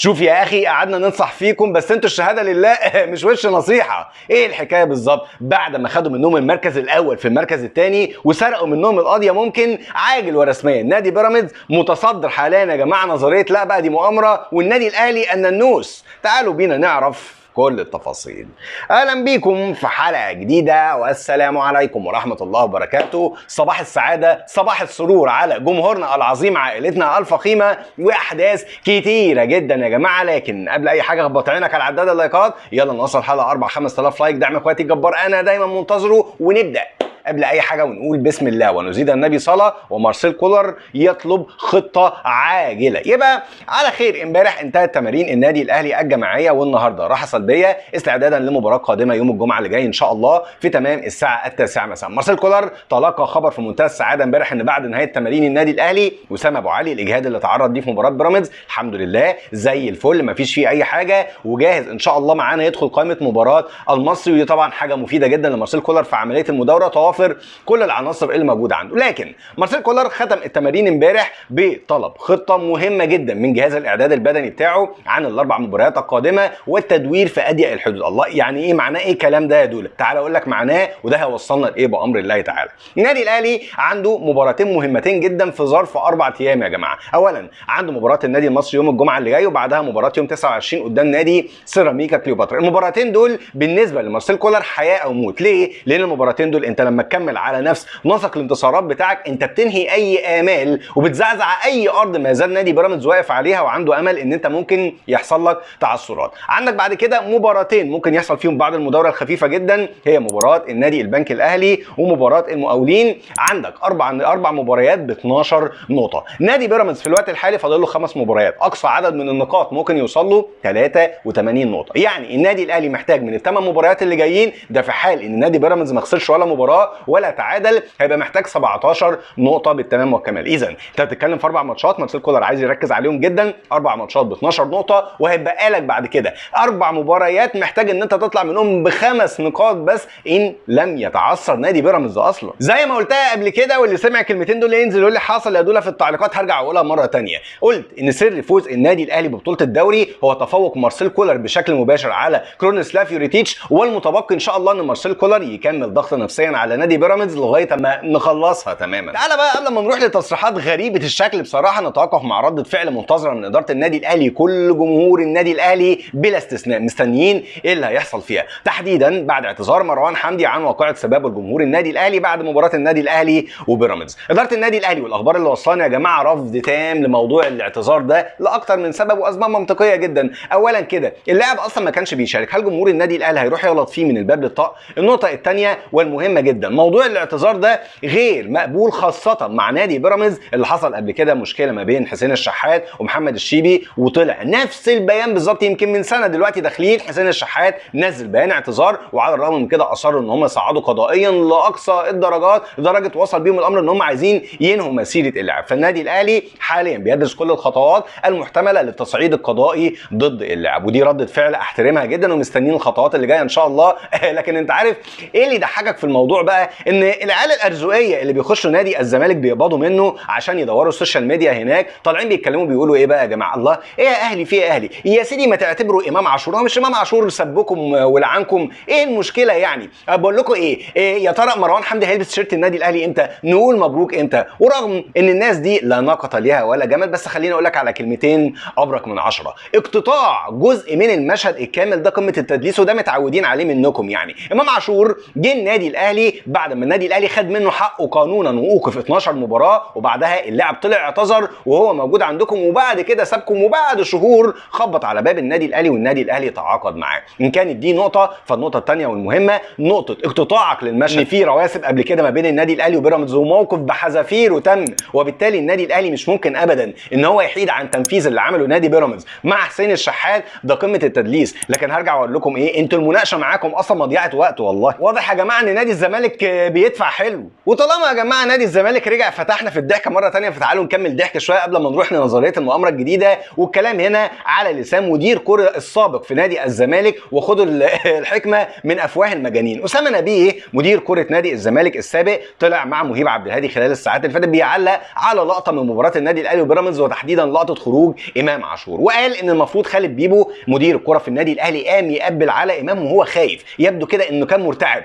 شوف يا اخي، قعدنا ننصح فيكم بس انتوا الشهاده لله مش وش نصيحه. ايه الحكايه بالظبط؟ بعد ما خدوا منهم المركز الاول في المركز الثاني وسرقوا منهم القضيه، ممكن عاجل ورسميا نادي بيراميدز متصدر حاليا يا جماعه نظريه لا بقى دي مؤامره والنادي الاهلي الننوس. تعالوا بينا نعرف كل التفاصيل. اهلا بيكم في حلقه جديده والسلام عليكم ورحمه الله وبركاته. صباح السعاده، صباح السرور على جمهورنا العظيم، عائلتنا الفخيمه، واحداث كتيره جدا يا جماعه. لكن قبل اي حاجه خبط عينك على عداد اللايكات، يلا نوصل حلقه 4-5000 لايك، دعم اخواتي الجبار انا دايما منتظره. ونبدا قبل اي حاجه ونقول بسم الله ونزيد النبي صلاه. ومارسيل كولر يطلب خطه عاجله. يبقى على خير، امبارح انتهت تمارين النادي الاهلي الجماعيه، والنهارده راحه سلبيه استعدادا لمباراه قادمه يوم الجمعه اللي جاي ان شاء الله في تمام الساعه 9 مساء. مارسيل كولر تلقى خبر في منتهى السعاده امبارح ان بعد نهايه تمارين النادي الاهلي وسام ابو علي الاجهاد اللي تعرض ليه في مباراه بيراميدز الحمد لله زي الفل، مفيش فيه اي حاجه، وجاهز ان شاء الله معانا يدخل قائمه مباراه المصري. ودي طبعا حاجه مفيده جدا لمارسيل كولر في عمليه المداوره، توافر كل العناصر اللي موجوده عنده. لكن مارسيل كولر ختم التمارين امبارح بطلب خطه مهمه جدا من جهاز الاعداد البدني بتاعه عن الاربع مباريات القادمه والتدوير في اضيق الحدود. الله، يعني ايه معناه؟ ايه الكلام ده يا دوله؟ تعال اقول لك معناه، وده هيوصلنا لايه بامر الله تعالى. النادي الاهلي عنده مباراتين مهمتين جدا في ظرف 4 ايام يا جماعه. اولا عنده مباراه النادي المصري يوم الجمعه اللي جاي، وبعدها مباراه يوم 29 قدام نادي سيراميكا كليوباترا. المباراتين دول بالنسبه لمارسيل كولر حياه او موت. ليه؟ لان المباراتين دول انت لما تكمل على نفس نسق الانتصارات بتاعك انت بتنهي اي امال وبتزعزع اي ارض ما زال نادي بيراميدز واقف عليها وعنده امل ان انت ممكن يحصل لك تعثرات. عندك بعد كده مباراتين ممكن يحصل فيهم بعض المداوره الخفيفه جدا، هي مباراه النادي البنك الاهلي ومباراه المقاولين. عندك اربع مباريات ب 12 نقطه. نادي بيراميدز في الوقت الحالي فاضل له 5 مباريات، اقصى عدد من النقاط ممكن يوصل له 83 نقطه. يعني النادي الاهلي محتاج من ال8 مباريات اللي جايين، ده في حال ان نادي بيراميدز ما خسرش ولا مباراه ولا تعادل، هيبقى محتاج 17 نقطه بالتمام والكمال. اذا انت بتتكلم في 4 ماتشات مارسيل كولر عايز يركز عليهم جدا، 4 ماتشات ب 12 نقطه، وهيبقى لك بعد كده 4 مباريات محتاج ان انت تطلع منهم ب5 نقاط بس ان لم يتعثر نادي بيراميدز اصلا. زي ما قلتها قبل كده، واللي سمع الكلمتين دول ينزل يقول لي حاصل يا دوله في التعليقات، هرجع اقولها مره ثانيه. قلت ان سر فوز النادي الاهلي ببطوله الدوري هو تفوق مارسيل كولر بشكل مباشر على كرونسلاف يوريتيتش، والمتبقي ان شاء الله ان مارسيل كولر يكمل ضغط نفسيا على نادي بيراميدز لغايه ما نخلصها تماما. تعالى بقى قبل ما نروح لتصريحات غريبه الشكل بصراحه نتوقف مع ردة فعل منتظره من اداره النادي الاهلي. كل جمهور النادي الاهلي بلا استثناء مستنيين ايه اللي هيحصل فيها، تحديدا بعد اعتذار مروان حمدي عن واقعه سبابه الجمهور النادي الاهلي بعد مباراه النادي الاهلي وبيراميدز. اداره النادي الاهلي والاخبار اللي وصلنا يا جماعه رفض تام لموضوع الاعتذار ده لاكثر من سبب واسباب منطقيه جدا. اولا كده اللاعب اصلا ما كانش بيشارك، هل جمهور النادي الاهلي هيروح يغلط فيه من الباب للطاق؟ النقطه الثانيه والمهمه جدا، موضوع الاعتذار ده غير مقبول خاصه مع نادي بيراميدز اللي حصل قبل كده مشكله ما بين حسين الشحات ومحمد الشيبي، وطلع نفس البيان بالظبط يمكن من سنه دلوقتي داخلين. حسين الشحات نزل بيان اعتذار، وعلى الرغم من كده اصروا ان هم يصعدوا قضائيا لاقصى الدرجات، لدرجه وصل بيهم الامر ان هم عايزين ينهوا مسيره اللاعب. فالنادي الاهلي حاليا بيدرس كل الخطوات المحتمله للتصعيد القضائي ضد اللاعب، ودي رده فعل احترمها جدا ومستنيين الخطوات اللي جايه ان شاء الله. لكن انت عارف ايه اللي يضحكك في الموضوع بقى؟ ان العيال الارزقيه اللي بيخشوا نادي الزمالك بيقبضوا منه عشان يدوروا السوشيال ميديا هناك، طالعين بيتكلموا بيقولوا ايه بقى يا جماعه؟ الله، ايه يا اهلي في ايه يا اهلي؟ يا سيدي ما تعتبروا امام عاشور، هو مش امام عاشور سبكم ولعنكم، ايه المشكله يعني؟ بقول لكم إيه يا ترى مروان حمدي هيلبس تيشيرت النادي الاهلي امتى؟ نقول مبروك امتى؟ ورغم ان الناس دي لا ناقه لها ولا جمل، بس خليني اقول لك على كلمتين ابرك من 10. اقتطاع جزء من المشهد الكامل ده قمه التدليس، وده متعودين عليه منكم. يعني امام عاشور جه النادي الاهلي بعد ما النادي الاهلي خد منه حقه قانونا واوقف 12 مباراه، وبعدها اللاعب طلع اعتذر وهو موجود عندكم، وبعد كده سابكم، وبعد شهور خبط على باب النادي الاهلي والنادي الاهلي تعاقد معاه. ان كانت دي نقطه، فالنقطه الثانيه والمهمه نقطه اقتطاعك للمشهد. في رواسب قبل كده ما بين النادي الاهلي وبيراميدز وموقف بحذافير وتم، وبالتالي النادي الاهلي مش ممكن ابدا ان هو يحيد عن تنفيذ اللي عمله نادي بيراميدز مع حسين الشحات، ده قمه التدليس. لكن هرجع واقول لكم ايه، انتوا المناقشه معاكم اصلا مضيعه وقت. والله واضح يا جماعه ان نادي الزمالك بيدفع حلو، وطالما يا جماعه نادي الزمالك رجع فتحنا في الضحكه مره ثانيه، فتعالوا نكمل ضحك شويه قبل ما نروح لنظريه المؤامره الجديده. والكلام هنا على لسان مدير كره السابق في نادي نادي الزمالك وخدوا الحكمه من افواه المجانين. اسامه نبيه مدير كره نادي الزمالك السابق طلع مع مهيب عبد الهادي خلال الساعات اللي فاتت بيعلق على لقطه من مباراه النادي الاهلي وبيراميدز، وتحديدا لقطه خروج امام عاشور، وقال ان المفروض خالد بيبو مدير الكره في النادي الاهلي قام يقبل على امام وهو خايف، يبدو كده انه كان مرتعب،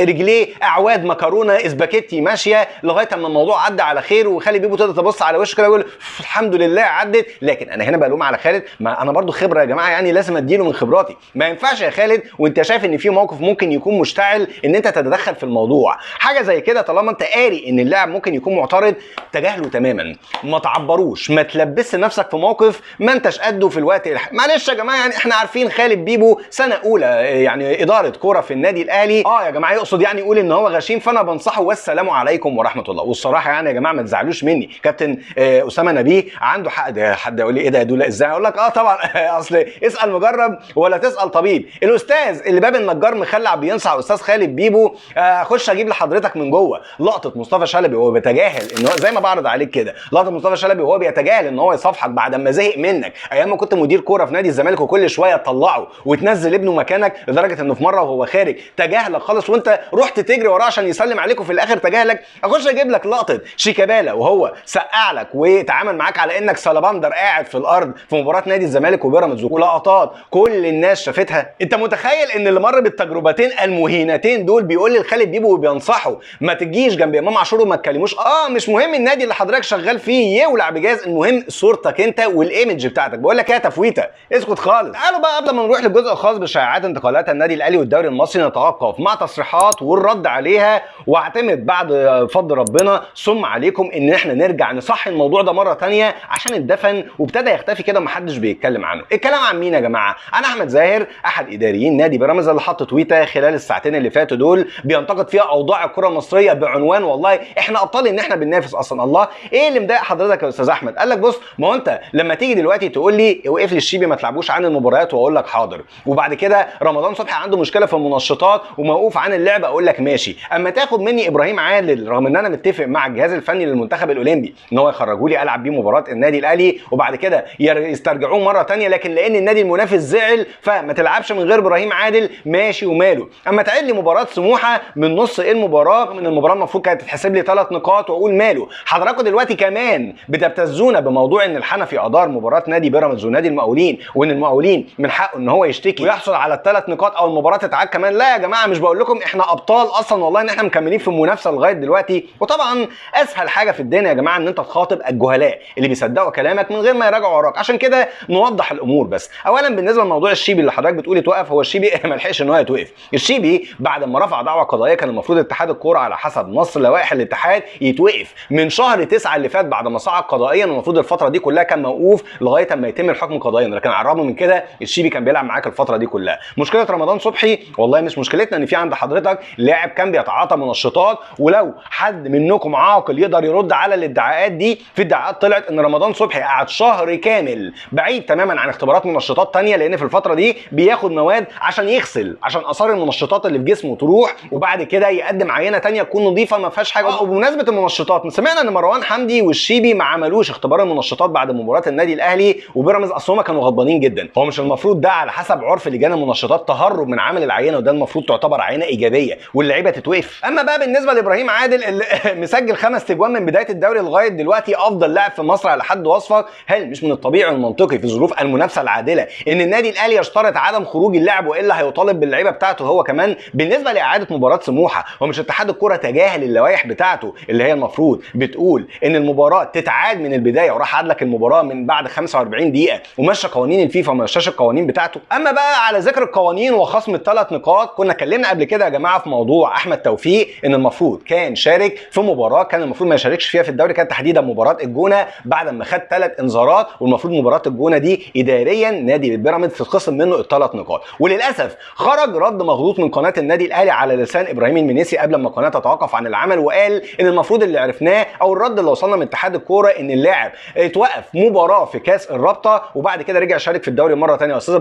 رجليه اعواد مكرونه اسباجيتي ماشيه لغايه اما الموضوع عدى على خير، وخالد بيبو تقدر تبص على وشه كده ويقول الحمد لله عدت. لكن انا هنا بلوم على خالد، ما انا برضو خبره يا جماعه، يعني لازم اديله من خبراتي. ما ينفعش يا خالد وانت شايف ان في موقف ممكن يكون مشتعل ان انت تتدخل في الموضوع. حاجه زي كده طالما انت قاري ان اللاعب ممكن يكون معترض تجاهله تماما، ما تعبروش، ما تلبسش نفسك في موقف ما انتش قده في الوقت معلش يا جماعه، يعني احنا عارفين خالد بيبو سنه اولى يعني اداره كوره في النادي الاهلي، يا جماعه يقصد يعني يقول ان هو غشيم، فانا بنصحه والسلام عليكم ورحمه الله. والصراحه يعني يا جماعه ما تزعلوش مني، كابتن اسامه نبيه عنده حق. ده حد يقول لي ايه ده يا دوله ازاي؟ اقول لك طبعا اصل اسال مجرب ولا تسال طبيب. الاستاذ اللي باب النجار مخلع بينصح استاذ خالد بيبو اخش اجيب لحضرتك من جوه لقطه مصطفى شلبي وهو بيتجاهل ان هو زي ما بعرض عليك كده، لقطه مصطفى شلبي وهو بيتجاهل ان هو يصافحك بعد ما زهق منك ايام ما كنت مدير كوره في نادي الزمالك، وكل شويه تطلعه وتنزل ابنه مكانك، لدرجه انه في مره وهو خارج تجاهلك خالص وانت رحت تجري وراه عشان يسلم عليك وفي الاخر تجاهلك. اخش اجيب لك لقطه شيكابالا وهو سقع لك وتعامل معاك على انك سلبندر قاعد في الارض في مباراه نادي الزمالك وبيراميدز، ولقطات كل الناس شافتها. انت متخيل ان اللي مر بالتجربتين المهينتين دول بيقول لخالد بيبو وبينصحه ما تجيش جنب امام عاشور وما تكلموش؟ مش مهم النادي اللي حضرتك شغال فيه يولع بجاز، المهم صورتك انت والايمج بتاعتك. بقول لك ايه تفويته، اسكت خالص. تعالوا بقى قبل ما نروح للجزء الخاص بشائعات انتقالات النادي الاهلي والدوري المصري نتوقف مع تصريحات والرد عليها، واعتمد بعد فضل ربنا ثم عليكم ان احنا نرجع نصحي الموضوع ده مره ثانيه عشان اتدفن وابتدى يختفي كده ومحدش بيتكلم عنه. الكلام عن مين يا جماعه؟ انا احمد زاهر احد اداريين نادي بيراميدز اللي حط تويته خلال الساعتين اللي فاتوا دول بينتقد فيها اوضاع الكره المصريه بعنوان والله احنا ابطال ان احنا بننافس اصلا. الله ايه اللي مضايق حضرتك يا استاذ احمد؟ قال لك بص، ما هو انت لما تيجي دلوقتي تقول لي وقف لي الشيبي ما تلعبوش عن المباريات واقول لك حاضر، وبعد كده رمضان صبحي عنده مشكله في المنشطات وموقوف عن اللعب اقول لك ماشي، اما تاخد مني ابراهيم عادل رغم ان انا متفق مع الجهاز الفني للمنتخب الاولمبي ان هو يخرجوا لي العب بيه مباراه النادي الاهلي وبعد كده يسترجعوه مره ثانيه، لكن لان النادي المنافس زعل فما تلعبش من غير ابراهيم عادل ماشي وماله. اما تعيد لي مباراه سموحه من نص المباراه، من المباراه المفروض كانت تتحسب لي 3 نقاط واقول ماله. حضراتكم دلوقتي كمان بتبتزونا بموضوع ان الحنفي ادار مباراه نادي بيراميدز ونادي المقاولين وان المقاولين من حقه ان هو يشتكي ويحصل على ال3 نقاط او المباراه تتعاد كمان. لا يا جماعه، مش بقول لكم احنا ابطال اصلا والله ان احنا مكملين في المنافسه لغايه دلوقتي. وطبعا اسهل حاجه في الدنيا يا جماعه ان انت تخاطب الجهلاء اللي بيصدقوا كلامك من غير ما يراجعوا وراك. عشان كده نوضح الامور بس. اولا بالنسبه لموضوع الشيبي اللي حضرتك بتقول يتوقف، هو الشيبي ما لحقش ان هو يتوقف. الشيبي بعد ما رفع دعوه قضائيه كان المفروض اتحاد الكوره على حسب نص لوائح الاتحاد يتوقف من شهر 9 اللي فات بعد ما صعد قضائيا، والمفروض الفتره دي كلها كان موقوف لغايه اما يتم الحكم قضائيا، لكن على الرغم من كده الشيبي كان بيلعب معاك الفتره دي كلها. مشكله رمضان صبحي والله مش مشكلتنا ان في عند حضرتك لاعب كان بيتعاطى منشطات، ولو حد منكم عاقل يقدر يرد على الادعاءات دي، في ادعاءات طلعت ان رمضان صبحي قعد شهر كامل بعيد تماما عن اختبارات منشطات ثانيه، لان في الفتره دي بياخد مواد عشان يغسل عشان اثار المنشطات اللي في جسمه تروح، وبعد كده يقدم عينه ثانيه تكون نظيفه ما فيهاش حاجه. وبمناسبه المنشطات، سمعنا ان مروان حمدي والشيبي ما عملوش اختبار المنشطات بعد مباراه النادي الاهلي وبيراميدز، اصل هم كانوا غضبانين جدا. هو مش المفروض ده على حسب عرف لجان المنشطات تهرب من عمل العينه، وده المفروض تعتبر عينه ايجابيه واللعيبه تتوقف. اما بقى بالنسبه لابراهيم عادل اللي مسجل 5 تجوان من بدايه الدوري لغايه دلوقتي، افضل لاعب في مصر على حد وصفك، هل مش من الطبيعي والمنطقي في ظروف المنافسه العادله ان النادي الاهلي يشترط عدم خروج اللاعب والا هيطالب باللعيبه بتاعته هو كمان؟ بالنسبه لاعاده مباراه سموحه، هو مش اتحاد الكره تجاهل اللوائح بتاعته اللي هي المفروض بتقول ان المباراه تتعاد من البدايه وراح عاد لك المباراه من بعد 45 دقيقه ومشى قوانين الفيفا وما مشاش القوانين بتاعته؟ اما بقى على ذكر القوانين وخصم ال3 نقاط، كنا اتكلمنا قبل كده يا جماعه في موضوع احمد توفيق ان المفروض كان شارك في مباراه كان المفروض ما يشاركش فيها في الدوري، كانت تحديدا مباراه الجونه بعد ما خد 3 انذارات، والمفروض مباراه الجونه دي اداريا نادي بيراميدز تتخصم منه ال3 نقاط. وللاسف خرج رد مغلوط من قناه النادي الاهلي على لسان ابراهيم المنيسي قبل ما القناه تتوقف عن العمل، وقال ان المفروض اللي عرفناه او الرد اللي وصلنا من اتحاد الكوره ان اللاعب اتوقف مباراه في كاس الرابطه وبعد كده رجع شارك في الدوري مره ثانيه. يا استاذ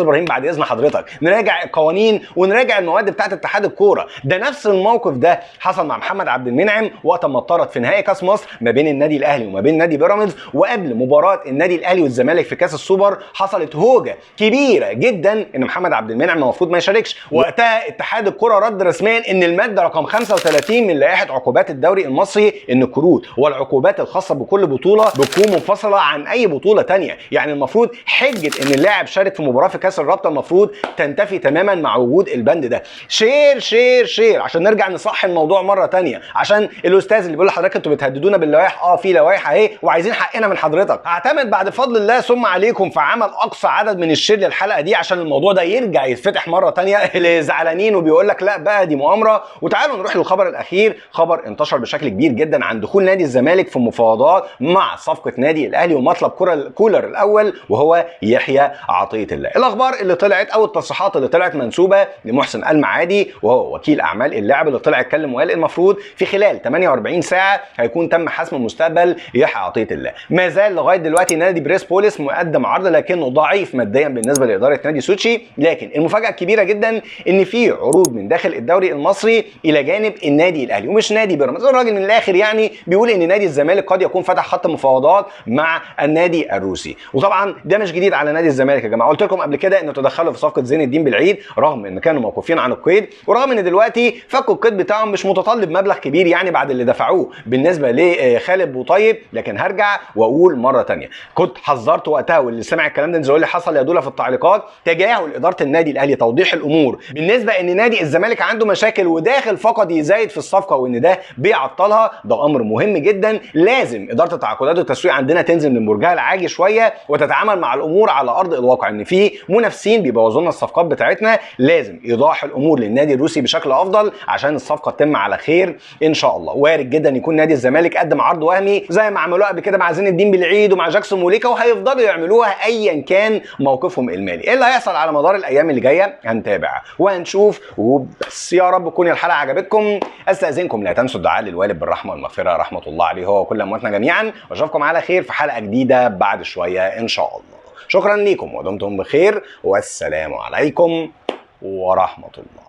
ابراهيم بعد اذن حضرتك نراجع القوانين ونراجع المواد بتاعه اتحاد الكوره. ده نفس الموقف ده حصل مع محمد عبد المنعم وقت ما اتطرد في نهائي كاس مصر ما بين النادي الاهلي وما بين نادي بيراميدز، وقبل مباراه النادي الاهلي والزمالك في كاس السوبر حصلت هوجه كبيره جدا ان محمد عبد المنعم المفروض ما يشاركش. وقتها اتحاد الكره رد رسميا ان الماده رقم 35 من لائحه عقوبات الدوري المصري ان الكروت والعقوبات الخاصه بكل بطوله بتكون منفصله عن اي بطوله ثانيه. يعني المفروض حجه ان اللاعب شارك في مباراه في كاس الرابطه المفروض تنتفي تماما مع وجود البند ده. شير شير شير عشان نرجع نصحي الموضوع مره ثانيه، عشان الاستاذ اللي بيقول لحضرتك انتوا بتهددونا باللوائح، في لوائح اهي وعايزين حقنا من حضرتك. اعتمد بعد فضل الله ثم عليكم في عمل اقصى عدد من الشير للحلقه دي عشان الموضوع ده يرجع يتفتح مره ثانيه. اللي زعلانين وبيقول لك لا بقى دي مؤامره. وتعالوا نروح للخبر الاخير، خبر انتشر بشكل كبير جدا عن دخول نادي الزمالك في مفاوضات مع صفقه نادي الاهلي ومطلب كولر الاول وهو يحيى عطيه الله. الاخبار اللي طلعت او التصريحات اللي طلعت منسوبه لمحسن المعادي وهو وكيل اعمال اللاعب اللي طلع اتكلم وقال المفروض في خلال 48 ساعه هيكون تم حسم مستقبل يحيى عطيه الله. ما زال لغايه دلوقتي نادي بريس بوليس مقدم عرض لكنه ضعيف ماديا بالنسبه لاداره نادي سوتشي، لكن المفاجاه الكبيره جدا ان في عروض من داخل الدوري المصري الى جانب النادي الاهلي ومش نادي بيراميدز. الراجل من الاخر يعني بيقول ان نادي الزمالك قد يكون فتح خط مفاوضات مع النادي الروسي. وطبعا ده مش جديد على نادي الزمالك يا جماعه، قلت لكم قبل كده انه تدخلوا في صفقه زين الدين بالعيد رغم ان كانوا موقوفين عن القيد، ورغم ان دلوقتي فكوا القيد بتاعهم مش متطلب مبلغ كبير يعني بعد اللي دفعوه بالنسبه لخالد بوطيب. لكن هرجع واقول مره ثانيه، كنت حذرت وقتها واللي سمع الكلام ده انزلوا لي حصل يا دوله في التعليقات، تجاهل اداره النادي الاهلي توضيح الامور بالنسبه ان نادي الزمالك عنده مشاكل وداخل فقط يزايد في الصفقه وان ده بيعطلها. ده امر مهم جدا، لازم اداره التعاقدات والتسويق عندنا تنزل من برجها العاجي شويه وتتعامل مع الامور على ارض الواقع. ان في منافسين بيبوظوا لنا الصفقات بتاعتنا، لازم ايضاح الامور للنادي الروسي بشكل افضل عشان الصفقه تتم على خير ان شاء الله. وارد جدا يكون نادي الزمالك قدم عرض وهمي زي ما عملوه قبل كده مع زين الدين بالعيد ومع جاكسون موليكا وهيفضلوا يعملوها ايا كان موقفهم المالي. ايه اللي هيحصل على مدار الايام اللي جايه هنتابع وهنشوف وبس. يا رب تكون الحلقه عجبتكم. استاذنكم لا تنسوا الدعاء للوالد بالرحمه والمغفره رحمه الله عليه هو وكل امواتنا جميعا، واشوفكم على خير في حلقه جديده بعد شويه ان شاء الله. شكرا لكم ودمتم بخير والسلام عليكم ورحمه الله.